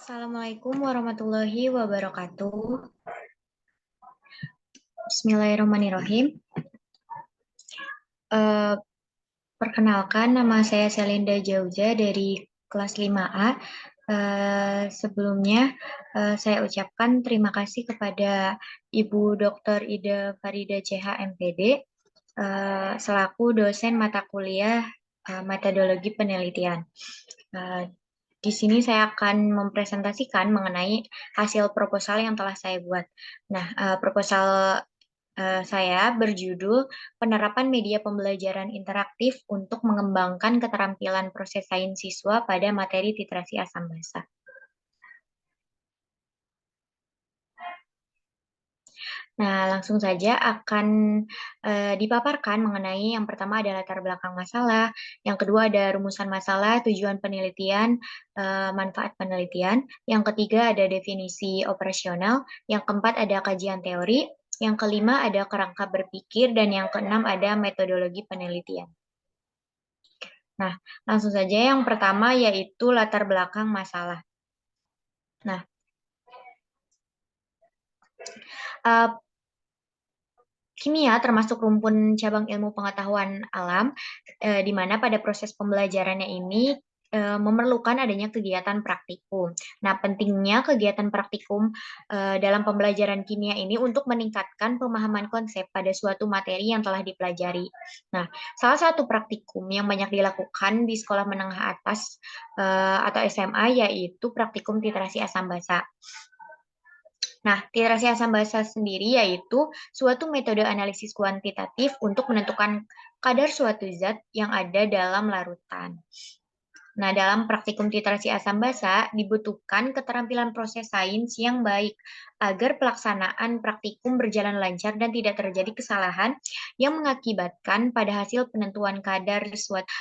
Assalamualaikum warahmatullahi wabarakatuh. Bismillahirrahmanirrahim. Eh, Perkenalkan, nama saya Selinda Jauza dari kelas 5A. Sebelumnya, saya ucapkan terima kasih kepada Ibu Dr. Ida Farida CH MPD selaku dosen mata kuliah metodologi penelitian. Eh, Di sini saya akan mempresentasikan mengenai hasil proposal yang telah saya buat. Nah, proposal saya berjudul Penerapan Media Pembelajaran Interaktif untuk Mengembangkan Keterampilan Proses Sains Siswa pada Materi Literasi Asam Basa. Nah, langsung saja akan dipaparkan mengenai yang pertama ada latar belakang masalah, yang kedua ada rumusan masalah, tujuan penelitian, manfaat penelitian, yang ketiga ada definisi operasional, yang keempat ada kajian teori, yang kelima ada kerangka berpikir, dan yang keenam ada metodologi penelitian. Nah, langsung saja yang pertama yaitu latar belakang masalah. Nah, uh, kimia termasuk rumpun cabang ilmu pengetahuan alam, di mana pada proses pembelajarannya ini memerlukan adanya kegiatan praktikum. Nah, pentingnya kegiatan praktikum dalam pembelajaran kimia ini untuk meningkatkan pemahaman konsep pada suatu materi yang telah dipelajari. Nah, salah satu praktikum yang banyak dilakukan di sekolah menengah atas atau SMA yaitu praktikum titrasi asam basa. Nah, literasi asam basa sendiri yaitu suatu metode analisis kuantitatif untuk menentukan kadar suatu zat yang ada dalam larutan. Nah, dalam praktikum titrasi asam basa dibutuhkan keterampilan proses sains yang baik agar pelaksanaan praktikum berjalan lancar dan tidak terjadi kesalahan yang mengakibatkan pada hasil penentuan kadar suatu.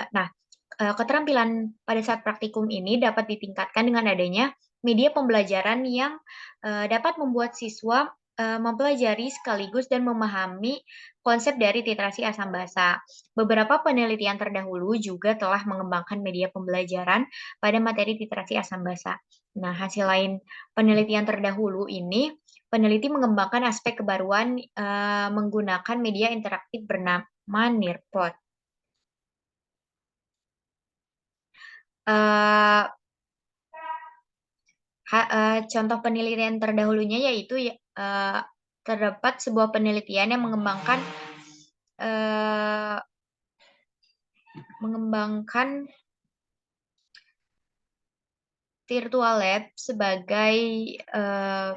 Nah, keterampilan pada saat praktikum ini dapat ditingkatkan dengan adanya media pembelajaran yang dapat membuat siswa mempelajari sekaligus dan memahami konsep dari literasi asam basa. Beberapa penelitian terdahulu juga telah mengembangkan media pembelajaran pada materi literasi asam basa. Nah, hasil lain penelitian terdahulu ini, peneliti mengembangkan aspek kebaruan menggunakan media interaktif bernama NIRPOD. Uh, Contoh penelitian terdahulunya yaitu terdapat sebuah penelitian yang uh, mengembangkan virtual lab uh,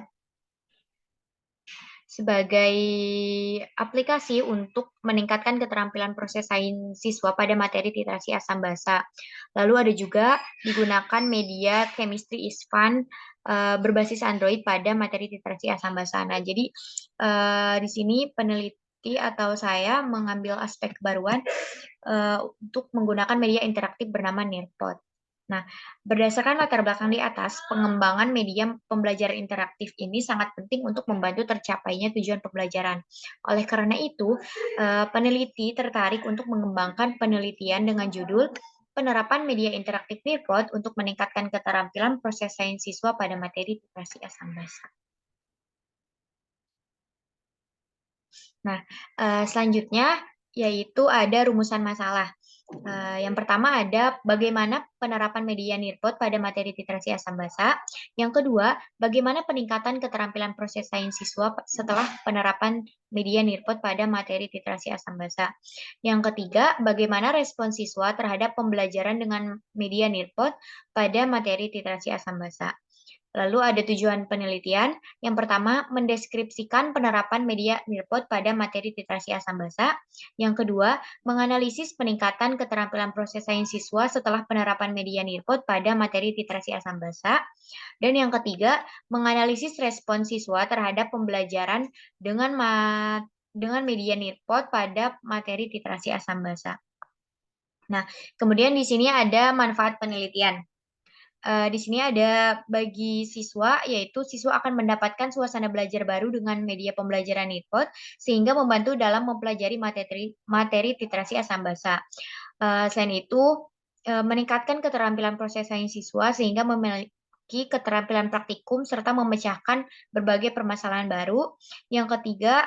sebagai aplikasi untuk meningkatkan keterampilan proses sains siswa pada materi literasi asam basa. Lalu ada juga digunakan media chemistry is fun berbasis Android pada materi literasi asam basa. Nah, jadi di sini peneliti atau saya mengambil aspek kebaruan untuk menggunakan media interaktif bernama Nearpod. Nah, berdasarkan latar belakang di atas, pengembangan media pembelajaran interaktif ini sangat penting untuk membantu tercapainya tujuan pembelajaran. Oleh karena itu, peneliti tertarik untuk mengembangkan penelitian dengan judul Penerapan Media Interaktif Nearpod untuk meningkatkan keterampilan proses sains siswa pada materi literasi asam basa. Nah, selanjutnya yaitu ada rumusan masalah. Yang pertama ada bagaimana penerapan media Nearpod pada materi literasi asam basa. Yang kedua, bagaimana peningkatan keterampilan proses sains siswa setelah penerapan media Nearpod pada materi literasi asam basa. Yang ketiga, bagaimana respon siswa terhadap pembelajaran dengan media Nearpod pada materi literasi asam basa. Lalu ada tujuan penelitian. Yang pertama, mendeskripsikan penerapan media Nearpod pada materi literasi asam basa. Yang kedua, menganalisis peningkatan keterampilan proses sains siswa setelah penerapan media Nearpod pada materi literasi asam basa. Dan yang ketiga, menganalisis respon siswa terhadap pembelajaran dengan media Nearpod pada materi literasi asam basa. Nah, kemudian di sini ada manfaat penelitian. Di sini ada bagi siswa, yaitu siswa akan mendapatkan suasana belajar baru dengan media pembelajaran Nearpod, sehingga membantu dalam mempelajari materi literasi asam basa. Selain itu, meningkatkan keterampilan proses sains siswa, sehingga keterampilan praktikum serta memecahkan berbagai permasalahan baru. Yang ketiga,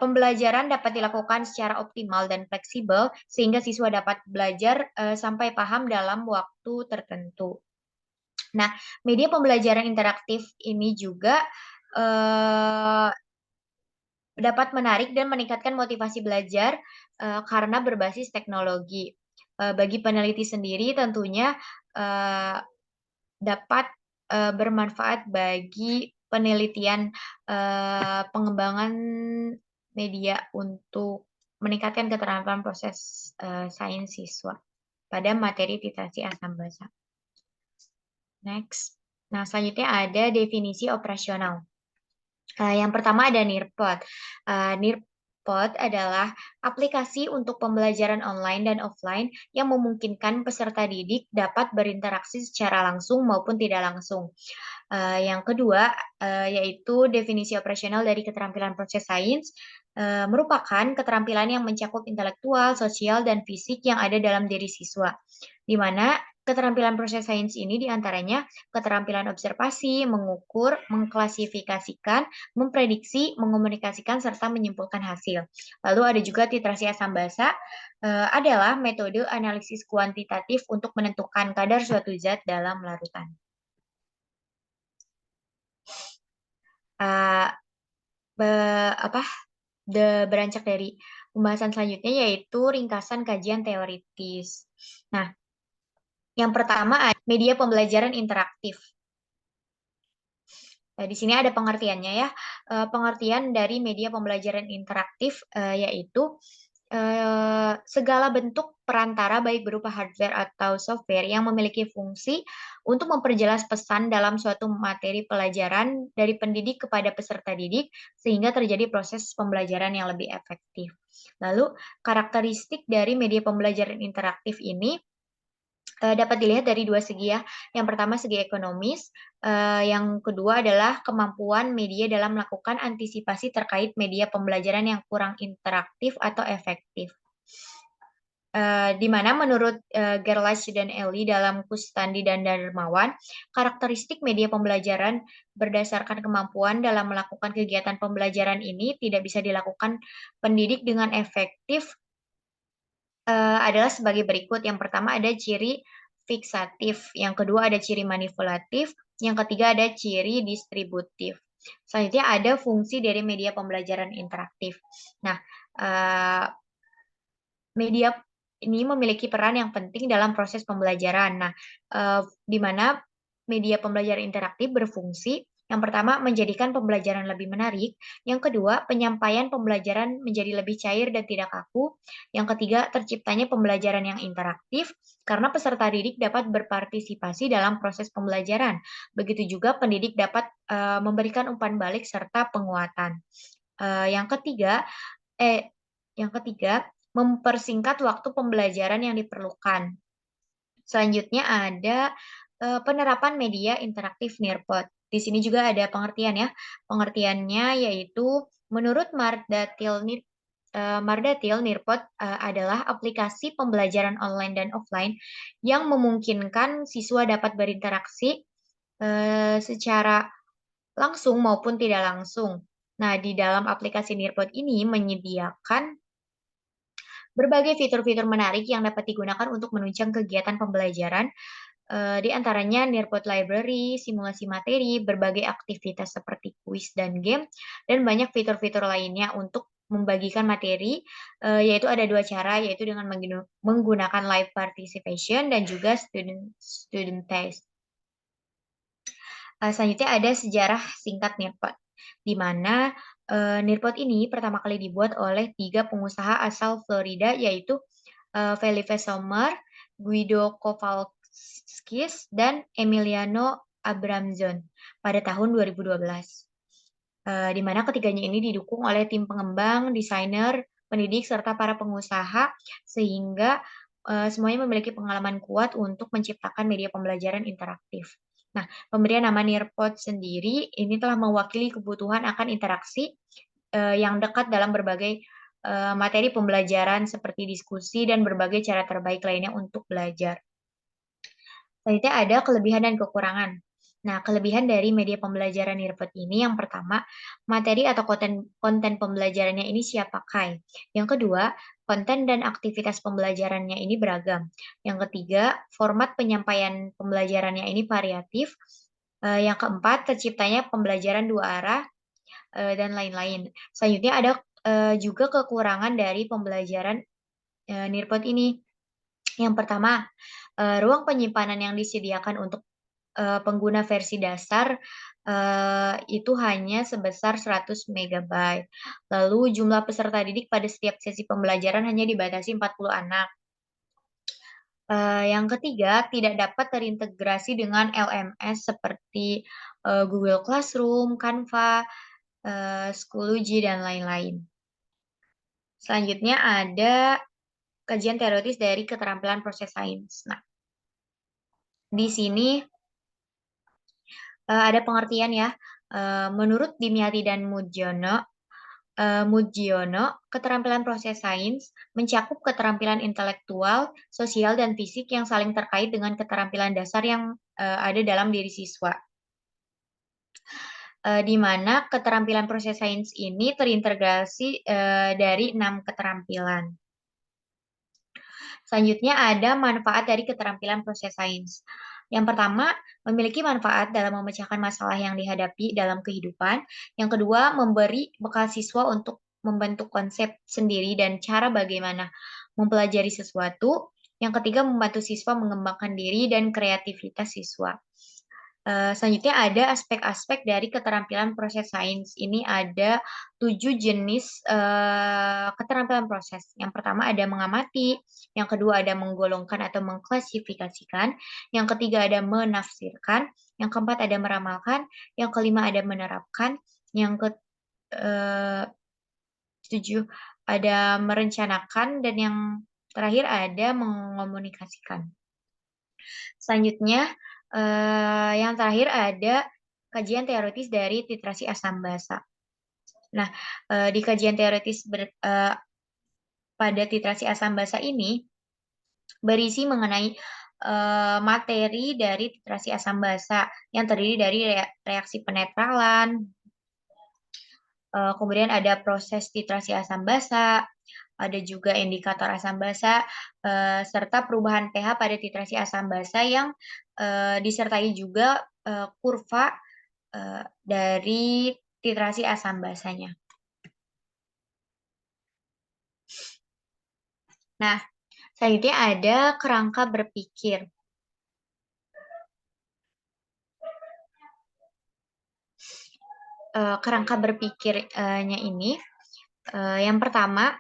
pembelajaran dapat dilakukan secara optimal dan fleksibel sehingga siswa dapat belajar, sampai paham dalam waktu tertentu. Nah, media pembelajaran interaktif ini juga, eee, dapat menarik dan meningkatkan motivasi belajar, karena berbasis teknologi. Bagi peneliti sendiri tentunya, eee dapat, bermanfaat bagi penelitian, pengembangan media untuk meningkatkan keterampilan proses, sains siswa pada materi literasi asam basa. Next. Nah, selanjutnya ada definisi operasional. Yang pertama ada Nearpod. Nearpod adalah aplikasi untuk pembelajaran online dan offline yang memungkinkan peserta didik dapat berinteraksi secara langsung maupun tidak langsung. Yang kedua, yaitu definisi operasional dari keterampilan proses sains, merupakan keterampilan yang mencakup intelektual, sosial, dan fisik yang ada dalam diri siswa. Di mana keterampilan proses sains ini diantaranya keterampilan observasi, mengukur, mengklasifikasikan, memprediksi, mengomunikasikan, serta menyimpulkan hasil. Lalu ada juga titrasi asam basa, adalah metode analisis kuantitatif untuk menentukan kadar suatu zat dalam larutan. Eee, be apa, beranjak dari pembahasan selanjutnya yaitu ringkasan kajian teoritis. Nah, yang pertama media pembelajaran interaktif. Di sini ada pengertiannya ya, pengertian dari media pembelajaran interaktif, yaitu, segala bentuk perantara baik berupa hardware atau software yang memiliki fungsi untuk memperjelas pesan dalam suatu materi pelajaran dari pendidik kepada peserta didik, sehingga terjadi proses pembelajaran yang lebih efektif. Lalu karakteristik dari media pembelajaran interaktif ini dapat dilihat dari dua segi ya. Yang pertama segi ekonomis, yang kedua adalah kemampuan media dalam melakukan antisipasi terkait media pembelajaran yang kurang interaktif atau efektif. Di mana menurut, Gerlach dan Ellie dalam Kustandi dan Darmawan, karakteristik media pembelajaran berdasarkan kemampuan dalam melakukan kegiatan pembelajaran ini tidak bisa dilakukan pendidik dengan efektif adalah sebagai berikut. Yang pertama ada ciri fiksatif, yang kedua ada ciri manipulatif, yang ketiga ada ciri distributif. Selanjutnya ada fungsi dari media pembelajaran interaktif. Nah, media ini memiliki peran yang penting dalam proses pembelajaran. Nah, di mana media pembelajaran interaktif berfungsi, yang pertama menjadikan pembelajaran lebih menarik, yang kedua penyampaian pembelajaran menjadi lebih cair dan tidak kaku, yang ketiga terciptanya pembelajaran yang interaktif karena peserta didik dapat berpartisipasi dalam proses pembelajaran. Begitu juga pendidik dapat, memberikan umpan balik serta penguatan. Yang ketiga eh, yang ketiga mempersingkat waktu pembelajaran yang diperlukan. Selanjutnya ada, penerapan media interaktif Nearpod. Di sini juga ada pengertian ya, pengertiannya yaitu menurut Mardatil, Nearpod, adalah aplikasi pembelajaran online dan offline yang memungkinkan siswa dapat berinteraksi, secara langsung maupun tidak langsung. Nah, di dalam aplikasi Nearpod ini menyediakan berbagai fitur-fitur menarik yang dapat digunakan untuk menunjang kegiatan pembelajaran, di antaranya Nearpod Library, simulasi materi, berbagai aktivitas seperti kuis dan game, dan banyak fitur-fitur lainnya untuk membagikan materi, yaitu ada 2 cara, yaitu dengan menggunakan live participation dan juga student student test. Selanjutnya ada sejarah singkat Nearpod, di mana, Nearpod ini pertama kali dibuat oleh 3 pengusaha asal Florida yaitu, Felipe Sommer, Guido Kowalskis, dan Emiliano Abramson pada tahun 2012. Di mana ketiganya ini didukung oleh tim pengembang, desainer, pendidik, serta para pengusaha sehingga, semuanya memiliki pengalaman kuat untuk menciptakan media pembelajaran interaktif. Nah, pemberian nama Nearpod sendiri ini telah mewakili kebutuhan akan interaksi, yang dekat dalam berbagai, materi pembelajaran seperti diskusi dan berbagai cara terbaik lainnya untuk belajar. Selanjutnya ada kelebihan dan kekurangan. Nah, kelebihan dari media pembelajaran Nearpod ini yang pertama, materi atau konten pembelajarannya ini siap pakai. Yang kedua, konten dan aktivitas pembelajarannya ini beragam. Yang ketiga, format penyampaian pembelajarannya ini variatif. Yang keempat, terciptanya pembelajaran dua arah dan lain-lain. Selanjutnya ada juga kekurangan dari pembelajaran Nearpod ini. Yang pertama, ruang penyimpanan yang disediakan untuk pengguna versi dasar itu hanya sebesar 100 megabyte. Lalu jumlah peserta didik pada setiap sesi pembelajaran hanya dibatasi 40 anak. Yang ketiga, tidak dapat terintegrasi dengan LMS seperti Google Classroom, Canva, Schoology, dan lain-lain. Selanjutnya ada kajian teoritis dari keterampilan proses sains. Nah, di sini ada pengertian ya. Menurut Dimyati dan Mujiono, keterampilan proses sains mencakup keterampilan intelektual, sosial, dan fisik yang saling terkait dengan keterampilan dasar yang ada dalam diri siswa. Di mana keterampilan proses sains ini terintegrasi dari 6 keterampilan. Selanjutnya ada manfaat dari keterampilan proses sains. Yang pertama, memiliki manfaat dalam memecahkan masalah yang dihadapi dalam kehidupan. Yang kedua, memberi bekal siswa untuk membentuk konsep sendiri dan cara bagaimana mempelajari sesuatu. Yang ketiga, membantu siswa mengembangkan diri dan kreativitas siswa. Selanjutnya ada aspek-aspek dari keterampilan proses sains. Ini ada 7 jenis keterampilan proses. Yang pertama ada mengamati, yang kedua ada menggolongkan atau mengklasifikasikan, yang ketiga ada menafsirkan, yang keempat ada meramalkan, yang kelima ada menerapkan, yang ketujuh ada merencanakan, dan yang terakhir ada mengomunikasikan. Selanjutnya, yang terakhir ada kajian teoritis dari literasi Asambasa. Nah, di kajian teoritis pada literasi Asambasa ini berisi mengenai materi dari literasi Asambasa yang terdiri dari reaksi penetralan, kemudian ada proses literasi Asambasa, ada juga indikator asam basa, serta perubahan pH pada titrasi asam basa yang disertai juga kurva dari titrasi asam basanya. Nah, selanjutnya ada kerangka berpikir. Kerangka berpikirnya ini, yang pertama,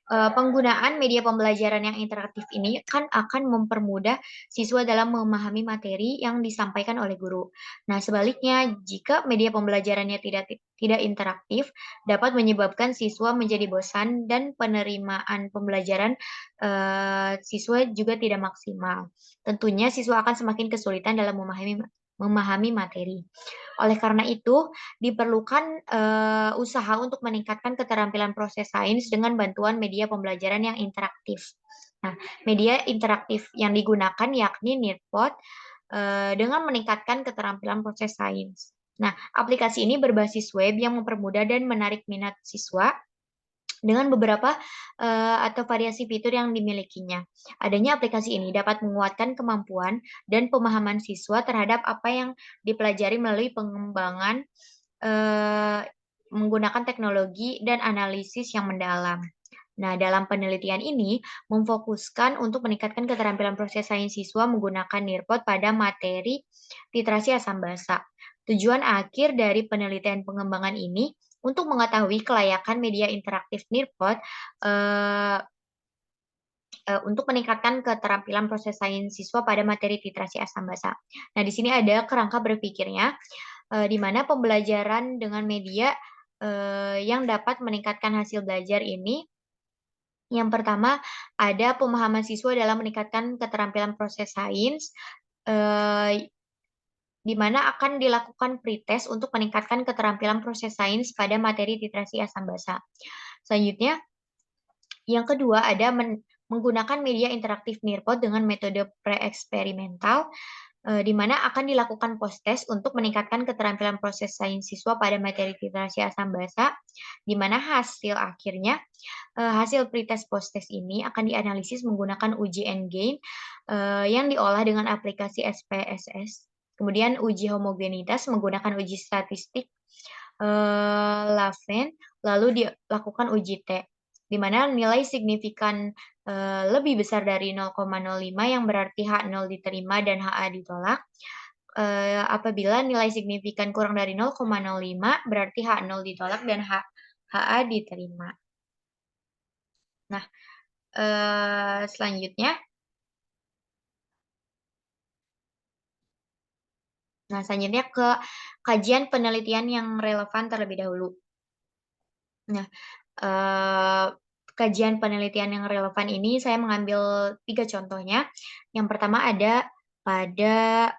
penggunaan media pembelajaran yang interaktif ini kan akan mempermudah siswa dalam memahami materi yang disampaikan oleh guru. Nah, sebaliknya, jika media pembelajarannya tidak interaktif, dapat menyebabkan siswa menjadi bosan dan penerimaan pembelajaran siswa juga tidak maksimal. Tentunya siswa akan semakin kesulitan dalam memahami materi. Oleh karena itu, diperlukan usaha untuk meningkatkan keterampilan proses sains dengan bantuan media pembelajaran yang interaktif. Nah, media interaktif yang digunakan yakni Nearpod dengan meningkatkan keterampilan proses sains. Nah, aplikasi ini berbasis web yang mempermudah dan menarik minat siswa dengan beberapa atau variasi fitur yang dimilikinya. Adanya aplikasi ini dapat menguatkan kemampuan dan pemahaman siswa terhadap apa yang dipelajari melalui pengembangan menggunakan teknologi dan analisis yang mendalam. Nah, dalam penelitian ini memfokuskan untuk meningkatkan keterampilan proses sains siswa menggunakan Nearpod pada materi literasi asam basa. Tujuan akhir dari penelitian pengembangan ini untuk mengetahui kelayakan media interaktif Nearpod untuk meningkatkan keterampilan proses sains siswa pada materi literasi asam basa. Nah, di sini ada kerangka berpikirnya, di mana pembelajaran dengan media yang dapat meningkatkan hasil belajar ini. Yang pertama, ada pemahaman siswa dalam meningkatkan keterampilan proses sains, di mana akan dilakukan pretest untuk meningkatkan keterampilan proses sains pada materi literasi asam basa. Selanjutnya, yang kedua ada menggunakan media interaktif Nearpod dengan metode pre-eksperimental, di mana akan dilakukan post-test untuk meningkatkan keterampilan proses sains siswa pada materi literasi asam basa, di mana hasil akhirnya, hasil pretest post-test ini akan dianalisis menggunakan uji endgame, yang diolah dengan aplikasi SPSS, kemudian uji homogenitas menggunakan uji statistik, Laven, lalu dilakukan uji T, di mana nilai signifikan, lebih besar dari 0,05 yang berarti H0 diterima dan HA ditolak. Apabila nilai signifikan kurang dari 0,05 berarti H0 ditolak dan HA diterima. Nah, selanjutnya ke kajian penelitian yang relevan terlebih dahulu. Nah, Eee, kajian penelitian yang relevan ini saya mengambil 3 contohnya. Yang pertama ada pada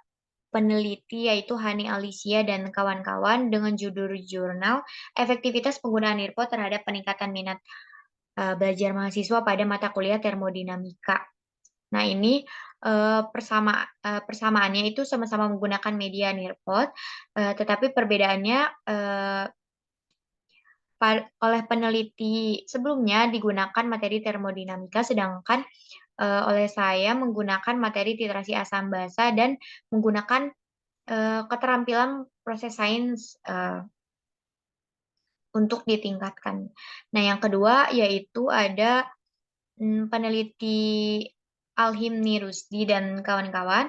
peneliti yaitu Hani Alicia dan kawan-kawan dengan judul jurnal "Efektivitas Penggunaan Nirpo Terhadap Peningkatan Minat, Belajar Mahasiswa pada Mata Kuliah Termodinamika". Nah ini, persamaannya itu sama-sama menggunakan media Nearpod, tetapi perbedaannya, oleh peneliti sebelumnya digunakan materi termodinamika, sedangkan, oleh saya menggunakan materi literasi asam basa dan menggunakan, keterampilan proses sains, untuk ditingkatkan. Nah, yang kedua yaitu ada, peneliti Alhimni Rusdi dan kawan-kawan,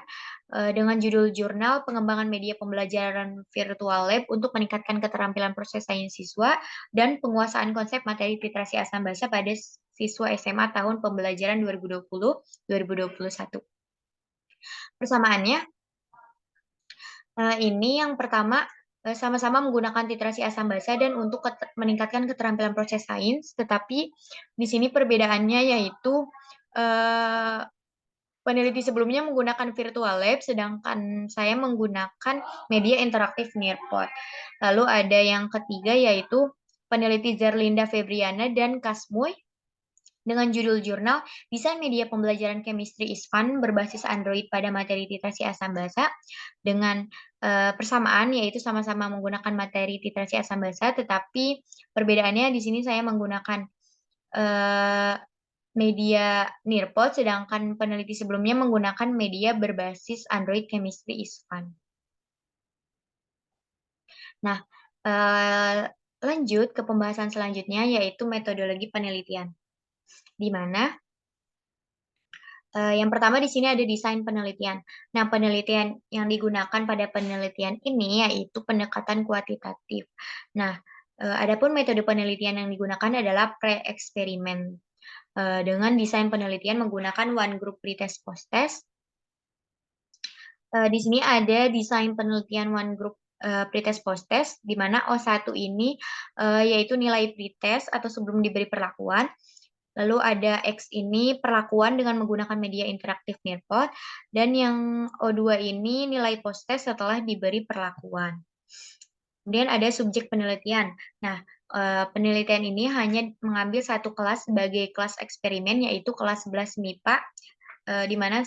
dengan judul jurnal "Pengembangan Media Pembelajaran Virtual Lab untuk Meningkatkan Keterampilan Proses Sains Siswa dan Penguasaan Konsep Materi Literasi Asam Basa pada Siswa SMA Tahun Pembelajaran 2020-2021". Persamaannya, ini yang pertama, sama-sama menggunakan literasi asam basa dan untuk meningkatkan keterampilan proses sains, tetapi di sini perbedaannya yaitu, eee peneliti sebelumnya menggunakan virtual lab, sedangkan saya menggunakan media interaktif Nearpod. Lalu ada yang ketiga yaitu peneliti Zerlinda Febriana dan Kasmuy dengan judul jurnal "Desain Media Pembelajaran Chemistry is Fun Berbasis Android pada Materi Literasi Asam Basa", dengan, persamaan yaitu sama-sama menggunakan materi literasi asam basa, tetapi perbedaannya di sini saya menggunakan, eee media Nearpod, sedangkan peneliti sebelumnya menggunakan media berbasis Android Chemistry is Fun. Nah, eee, lanjut ke pembahasan selanjutnya yaitu metodologi penelitian, di mana, yang pertama di sini ada desain penelitian. Nah, penelitian yang digunakan pada penelitian ini yaitu pendekatan kuantitatif. Nah, adapun metode penelitian yang digunakan adalah pre-eksperimen. Dengan desain penelitian menggunakan one group pretest post-test. Di sini ada desain penelitian one group, pretest post-test, di mana O1 ini, yaitu nilai pretest atau sebelum diberi perlakuan. Lalu ada X ini perlakuan dengan menggunakan media interaktif Nearpod, dan yang O2 ini nilai post-test setelah diberi perlakuan. Kemudian ada subjek penelitian. Nah, penelitian ini hanya mengambil satu kelas sebagai kelas eksperimen, yaitu kelas 11 MIPA, di mana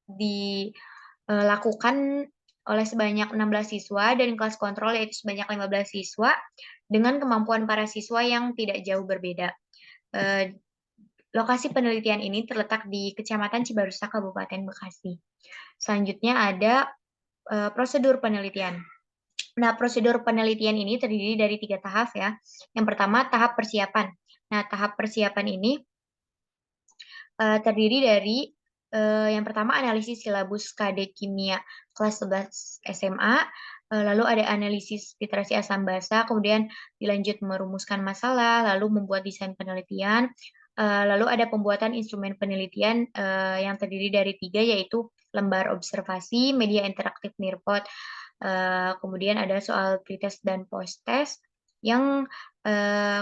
dilakukan oleh sebanyak 16 siswa dan kelas kontrol yaitu sebanyak 15 siswa dengan kemampuan para siswa yang tidak jauh berbeda. Lokasi penelitian ini terletak di Kecamatan Cibarusah, Kabupaten Bekasi. Selanjutnya ada, prosedur penelitian. Nah, prosedur penelitian ini terdiri dari 3 tahap ya. Yang pertama tahap persiapan. Nah, tahap persiapan ini, terdiri dari, yang pertama analisis silabus KD Kimia kelas 11 SMA, lalu ada analisis literasi asam basa, kemudian dilanjut merumuskan masalah, lalu membuat desain penelitian, lalu ada pembuatan instrumen penelitian, yang terdiri dari 3 yaitu lembar observasi, media interaktif Nearpod, kemudian ada soal pretest dan post-test yang,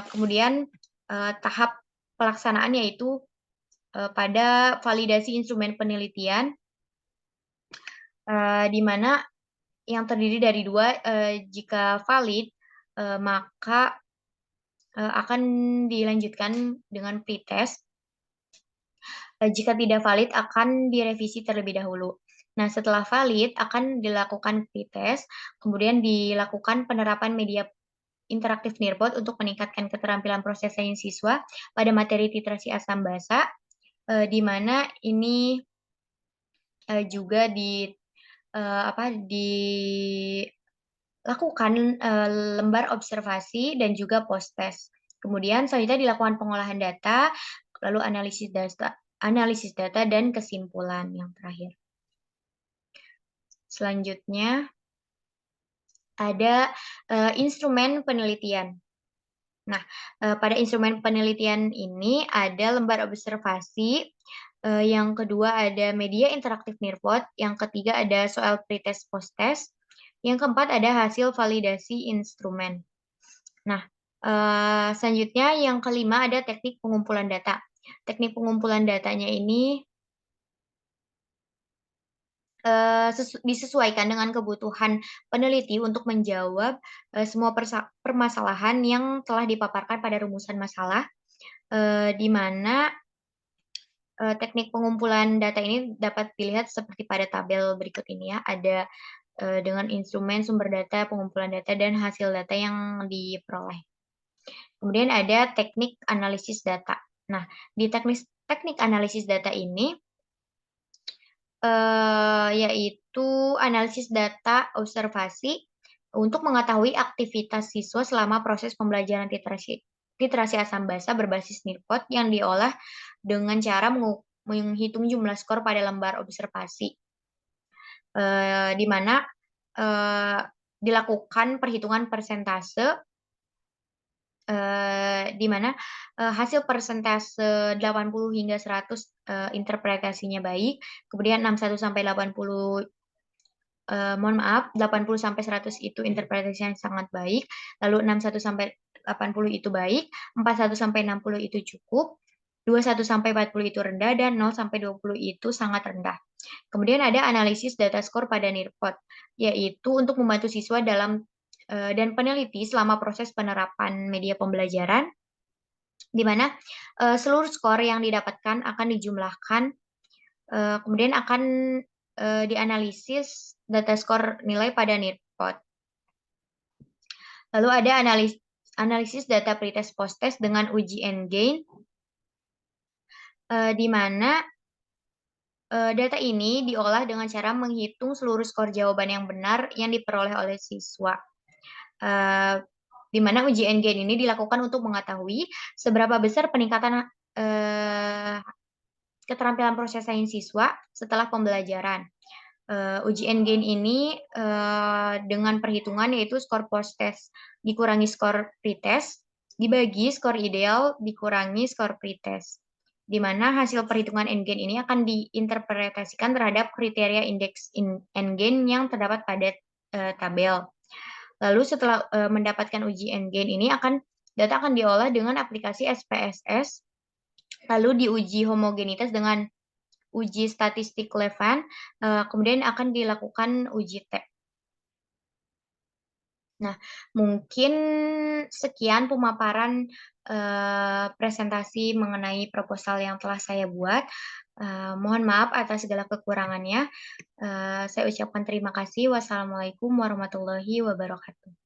kemudian, tahap pelaksanaan yaitu pada validasi instrumen penelitian, di mana yang terdiri dari 2, jika valid, maka, akan dilanjutkan dengan pretest, Jika tidak valid akan direvisi terlebih dahulu. Nah, setelah valid akan dilakukan pretest, kemudian dilakukan penerapan media interaktif Nearpod untuk meningkatkan keterampilan proses sains siswa pada materi literasi asam basa, di mana ini, juga dilakukan, lembar observasi dan juga post test. Kemudian selanjutnya dilakukan pengolahan data, lalu analisis data dan kesimpulan yang terakhir. Selanjutnya ada, instrumen penelitian. Nah, pada instrumen penelitian ini ada lembar observasi, yang kedua ada media interaktif Nearpod, yang ketiga ada soal pretest post-test, yang keempat ada hasil validasi instrumen. Nah, selanjutnya yang kelima ada teknik pengumpulan data. Teknik pengumpulan datanya ini disesuaikan dengan kebutuhan peneliti untuk menjawab, semua permasalahan yang telah dipaparkan pada rumusan masalah, di mana, teknik pengumpulan data ini dapat dilihat seperti pada tabel berikut ini ya. Ada, dengan instrumen, sumber data, pengumpulan data, dan hasil data yang diperoleh. Kemudian ada teknik analisis data. Nah, di teknik analisis data ini, yaitu analisis data observasi untuk mengetahui aktivitas siswa selama proses pembelajaran literasi asam basa berbasis Nearpod yang diolah dengan cara menghitung jumlah skor pada lembar observasi, di mana, eee, dilakukan perhitungan persentase, di mana, hasil persentase 80 hingga 100, interpretasinya baik, kemudian 61 sampai 80, mohon maaf, 80 sampai 100 itu interpretasinya sangat baik, lalu 61 sampai 80 itu baik, 41 sampai 60 itu cukup, 21 sampai 40 itu rendah, dan 0 sampai 20 itu sangat rendah. Kemudian ada analisis data skor pada Nearpod, yaitu untuk membantu siswa dan peneliti selama proses penerapan media pembelajaran, di mana, seluruh skor yang didapatkan akan dijumlahkan, kemudian akan, dianalisis data skor nilai pada Nearpod. Lalu ada analisis data pretest post-test dengan uji N-gain, di mana, data ini diolah dengan cara menghitung seluruh skor jawaban yang benar yang diperoleh oleh siswa. Di mana uji N-gain ini dilakukan untuk mengetahui seberapa besar peningkatan, keterampilan proses sains siswa setelah pembelajaran. Uji N-gain ini, dengan perhitungan yaitu skor post-test dikurangi skor pretest, dibagi skor ideal dikurangi skor pretest. Di mana hasil perhitungan N-gain ini akan diinterpretasikan terhadap kriteria indeks N-gain yang terdapat pada, tabel. Lalu setelah, mendapatkan uji N-gain ini data akan diolah dengan aplikasi SPSS, lalu diuji homogenitas dengan uji statistik Levin, kemudian akan dilakukan uji T. Nah, mungkin sekian pemaparan, presentasi mengenai proposal yang telah saya buat. Mohon maaf atas segala kekurangannya. Saya ucapkan terima kasih. Wassalamualaikum warahmatullahi wabarakatuh.